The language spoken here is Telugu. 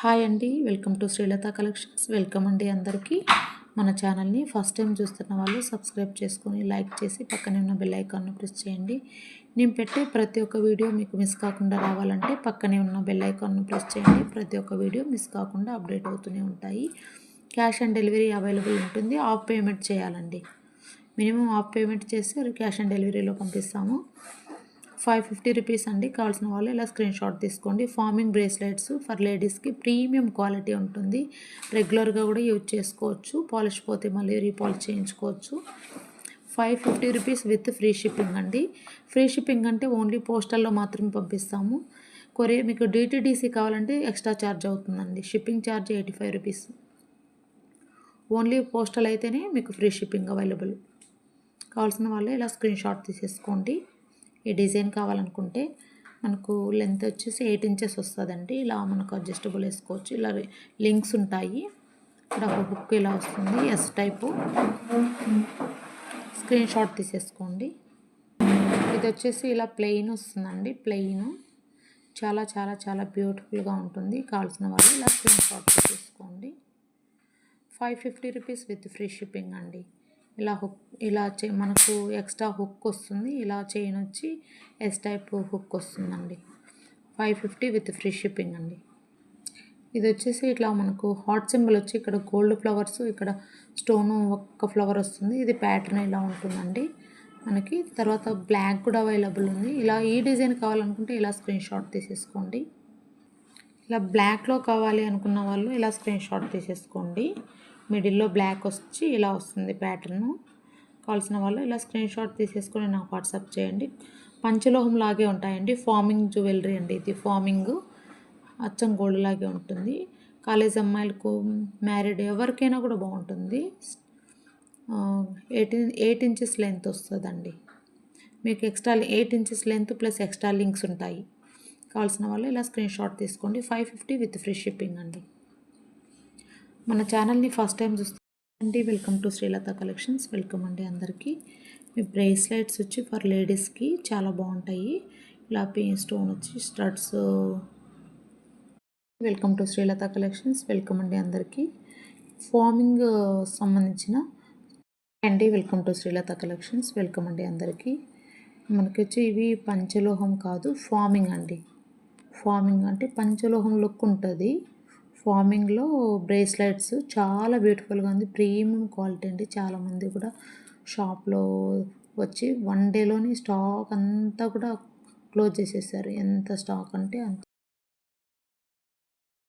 హాయ్ అండి, welcome to Srilatha collections. Welcome అండి అందరికీ. మన ఛానల్ని ఫస్ట్ టైం చూస్తున్న వాళ్ళు సబ్స్క్రైబ్ చేసుకొని లైక్ చేసి పక్కనే ఉన్న బెల్ ఐకాన్ను ప్రెస్ చేయండి. నేను పెట్టే ప్రతి ఒక్క వీడియో మీకు మిస్ కాకుండా రావాలంటే పక్కనే ఉన్న బెల్ ఐకాన్ను ప్రెస్ చేయండి. ప్రతి ఒక్క వీడియో మిస్ కాకుండా అప్డేట్ అవుతూనే ఉంటాయి. క్యాష్ ఆన్ డెలివరీ అవైలబుల్ ఉంటుంది. హాఫ్ పేమెంట్ చేయాలండి. మినిమం హాఫ్ పేమెంట్ చేసి క్యాష్ ఆన్ డెలివరీలో పంపిస్తాము. 550 రూపీస్ అండి. కావాల్సిన వాళ్ళు ఇలా స్క్రీన్ షాట్ తీసుకోండి. ఫార్మింగ్ బ్రేస్లెట్స్ ఫర్ లేడీస్కి ప్రీమియం క్వాలిటీ ఉంటుంది. రెగ్యులర్గా కూడా యూజ్ చేసుకోవచ్చు. పాలిష్ పోతే మళ్ళీ రీపాలిష్ చేయించుకోవచ్చు. 550 రూపీస్ విత్ ఫ్రీ షిప్పింగ్ అండి. ఫ్రీ షిప్పింగ్ అంటే ఓన్లీ పోస్టల్లో మాత్రమే పంపిస్తాము. కొరియర్ మీకు డిటీడీసీ కావాలంటే ఎక్స్ట్రా ఛార్జ్ అవుతుందండి. Shipping charge 85 rupees. Only postal అయితేనే మీకు ఫ్రీ షిప్పింగ్ అవైలబుల్. కావాల్సిన వాళ్ళు ఇలా స్క్రీన్ షాట్ తీసేసుకోండి. ఈ డిజైన్ కావాలనుకుంటే మనకు లెంత్ వచ్చేసి 8 ఇంచెస్ వస్తుందండి. ఇలా మనకు అడ్జస్టబుల్ వేసుకోవచ్చు. ఇలా లింక్స్ ఉంటాయి. ఇక్కడ ఒక బుక్ ఇలా వస్తుంది, ఎస్ టైపు. స్క్రీన్ షాట్ తీసేసుకోండి. ఇది వచ్చేసి ఇలా ప్లెయిన్ వస్తుందండి. ప్లెయిన్ చాలా చాలా చాలా బ్యూటిఫుల్గా ఉంటుంది. కావాల్సిన వాళ్ళు ఇలా స్క్రీన్ షాట్ తీసేసుకోండి. 550 రూపీస్ విత్ ఫ్రీ షిప్పింగ్ అండి. ఇలా హుక్ ఇలా మనకు ఎక్స్ట్రా హుక్ వస్తుంది. ఇలా చైన్ వచ్చి ఎస్ టైప్ హుక్ వస్తుందండి. 550 విత్ ఫ్రీ షిప్పింగ్ అండి. ఇది వచ్చేసి ఇట్లా మనకు హార్ట్ సింబల్ వచ్చి ఇక్కడ గోల్డ్ ఫ్లవర్స్, ఇక్కడ స్టోను ఒక్క ఫ్లవర్ వస్తుంది. ఇది ప్యాటర్న్ ఇలా ఉంటుందండి మనకి. తర్వాత బ్లాక్ కూడా అవైలబుల్ ఉంది. ఇలా ఈ డిజైన్ కావాలనుకుంటే ఇలా స్క్రీన్ షాట్ తీసేసుకోండి. ఇలా బ్లాక్లో కావాలి అనుకున్న వాళ్ళు ఇలా స్క్రీన్ షాట్ తీసేసుకోండి. మిడిల్లో బ్లాక్ వచ్చి ఇలా వస్తుంది ప్యాటర్ను. కావాల్సిన వాళ్ళు ఇలా స్క్రీన్ షాట్ తీసేసుకొని నాకు వాట్సాప్ చేయండి. పంచలోహం లాగే ఉంటాయండి. ఫార్మింగ్ జ్యువెలరీ అండి. ఇది ఫార్మింగ్ అచ్చం గోల్డ్ లాగే ఉంటుంది. కాలేజ్ అమ్మాయిలకు, మ్యారీడ్ ఎవరికైనా కూడా బాగుంటుంది. 8 ఇంచెస్ లెంత్ వస్తుందండి. మీకు extra 8 inches length plus extra links ఉంటాయి. కావాల్సిన వాళ్ళు ఇలా స్క్రీన్ షాట్ తీసుకోండి. 550 విత్ ఫ్రీ షిప్పింగ్ అండి. మన ఛానల్ని ఫస్ట్ టైం చూస్తారండి. Welcome to Srilatha collections. Welcome అండి అందరికీ. మీ బ్రేస్లెట్స్ వచ్చి ఫర్ లేడీస్కి చాలా బాగుంటాయి. ఇలా పెయిన్ స్టోన్ వచ్చి studs. Welcome to Srilatha collections. Welcome అండి అందరికీ. ఫార్మింగ్ సంబంధించిన అండి. Welcome to Srilatha collections. Welcome అండి అందరికీ. మనకి వచ్చి ఇవి పంచలోహం కాదు, ఫార్మింగ్ అండి. ఫార్మింగ్ అంటే పంచలోహం లుక్ ఉంటుంది. ఫార్మింగ్లో బ్రేస్లెట్స్ చాలా బ్యూటిఫుల్గా ఉంది. ప్రీమియం క్వాలిటీ అండి. చాలామంది కూడా షాప్లో వచ్చి 1 డేలోని స్టాక్ అంతా కూడా క్లోజ్ చేసేసారు. ఎంత స్టాక్ అంటే అంత